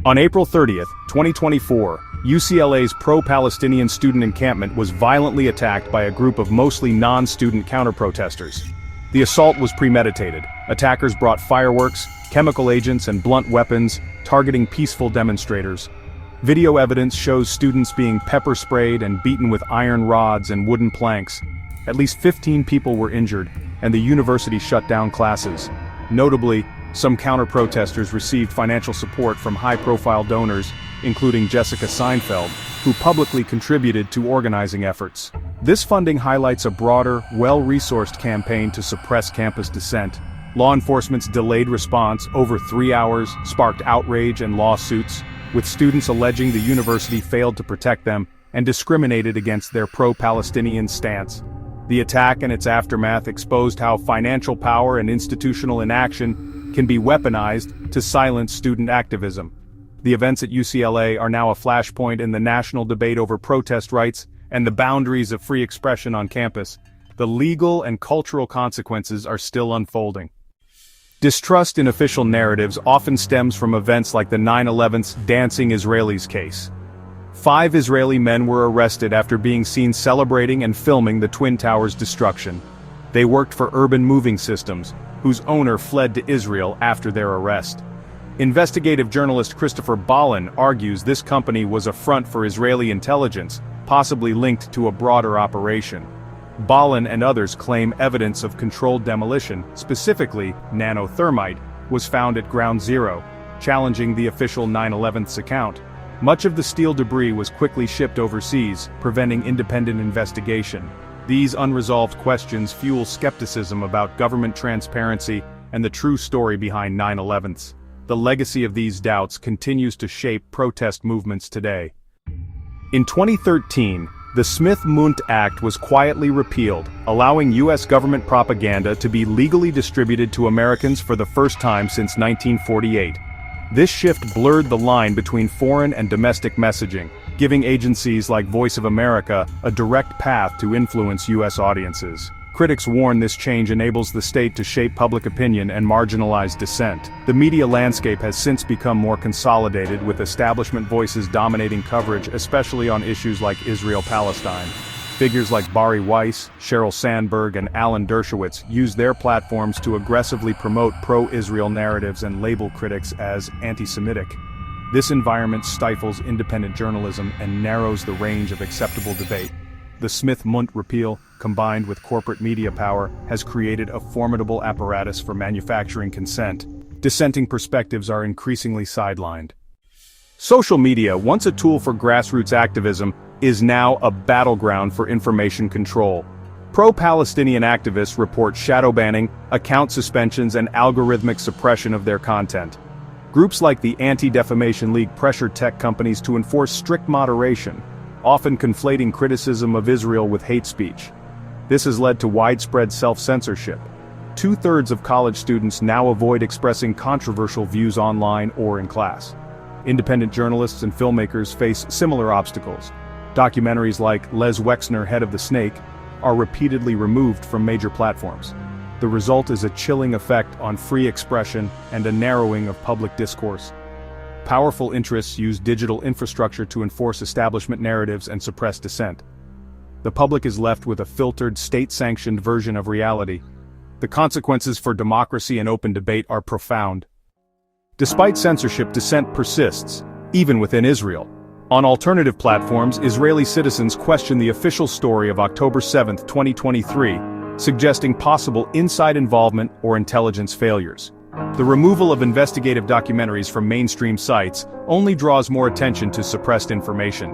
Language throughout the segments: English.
On April 30th, 2024, UCLA's pro-Palestinian student encampment was violently attacked by a group of mostly non-student counter-protesters. The assault was premeditated. Attackers brought fireworks, chemical agents, and blunt weapons, targeting peaceful demonstrators. Video evidence shows students being pepper-sprayed and beaten with iron rods and wooden planks. At least 15 people were injured, and the university shut down classes. Notably, some counter-protesters received financial support from high-profile donors, including Jessica Seinfeld, who publicly contributed to organizing efforts. This funding highlights a broader, well-resourced campaign to suppress campus dissent. Law enforcement's delayed response, over 3 hours, sparked outrage and lawsuits, with students alleging the university failed to protect them and discriminated against their pro-Palestinian stance. The attack and its aftermath exposed how financial power and institutional inaction can be weaponized to silence student activism. The events at UCLA are now a flashpoint in the national debate over protest rights and the boundaries of free expression on campus. The legal and cultural consequences are still unfolding. Distrust in official narratives often stems from events like the 9/11's Dancing Israelis case. 5 Israeli men were arrested after being seen celebrating and filming the Twin Towers' destruction. They worked for Urban Moving Systems, whose owner fled to Israel after their arrest. Investigative journalist Christopher Ballin argues this company was a front for Israeli intelligence, possibly linked to a broader operation. Ballin and others claim evidence of controlled demolition, specifically nanothermite, was found at Ground Zero, challenging the official 9/11's account. Much of the steel debris was quickly shipped overseas, preventing independent investigation. These unresolved questions fuel skepticism about government transparency and the true story behind 9/11's. The legacy of these doubts continues to shape protest movements today. In 2013, the Smith-Mundt Act was quietly repealed, allowing U.S. government propaganda to be legally distributed to Americans for the first time since 1948. This shift blurred the line between foreign and domestic messaging, giving agencies like Voice of America a direct path to influence U.S. audiences. Critics warn this change enables the state to shape public opinion and marginalize dissent. The media landscape has since become more consolidated, with establishment voices dominating coverage, especially on issues like Israel-Palestine. Figures like Bari Weiss, Sheryl Sandberg, and Alan Dershowitz use their platforms to aggressively promote pro-Israel narratives and label critics as anti-Semitic. This environment stifles independent journalism and narrows the range of acceptable debate. The Smith-Mundt repeal, combined with corporate media power, has created a formidable apparatus for manufacturing consent. Dissenting perspectives are increasingly sidelined. Social media, once a tool for grassroots activism, is now a battleground for information control. Pro-Palestinian activists report shadow banning, account suspensions, and algorithmic suppression of their content. Groups like the Anti-Defamation League pressure tech companies to enforce strict moderation, often conflating criticism of Israel with hate speech. This has led to widespread self-censorship. 2/3 of college students now avoid expressing controversial views online or in class. Independent journalists and filmmakers face similar obstacles. Documentaries like Les Wexner, Head of the Snake, are repeatedly removed from major platforms. The result is a chilling effect on free expression and a narrowing of public discourse. Powerful interests use digital infrastructure to enforce establishment narratives and suppress dissent. The public is left with a filtered, state-sanctioned version of reality. The consequences for democracy and open debate are profound. Despite censorship, dissent persists, even within Israel. On alternative platforms, Israeli citizens question the official story of October 7, 2023, suggesting possible inside involvement or intelligence failures. The removal of investigative documentaries from mainstream sites only draws more attention to suppressed information.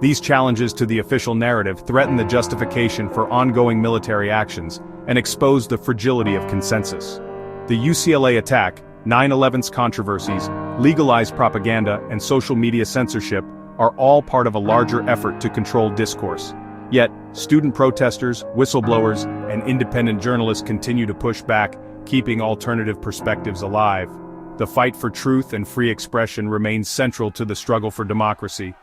These challenges to the official narrative threaten the justification for ongoing military actions and expose the fragility of consensus. The UCLA attack, 9/11's controversies, legalized propaganda, and social media censorship are all part of a larger effort to control discourse. Yet, student protesters, whistleblowers, and independent journalists continue to push back, keeping alternative perspectives alive. The fight for truth and free expression remains central to the struggle for democracy.